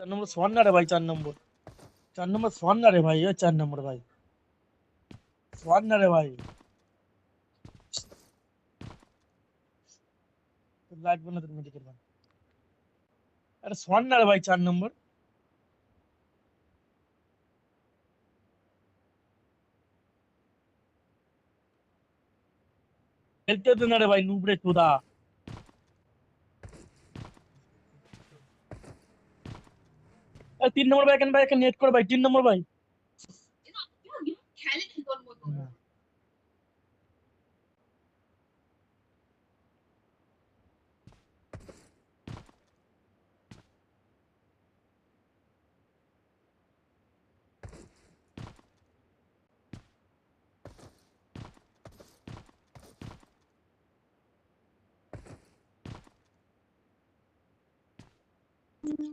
4 নম্বর Schwann না রে ভাই, 4 নম্বর। 4 নম্বর সোয়ান না রে ভাই, ওই 4 নম্বর ভাই। সোয়ান না রে ভাই। তোর লাগবে না তোর মেডিকেল ভাই। আরে সোয়ান না রে ভাই, 4 নম্বর। খেলতে দে না রে ভাই, নুবড়ে চোদা। আরে 3 নম্বর ভাই, ভাই এখানে নেট করে ভাই, 3 নম্বর ভাই। না।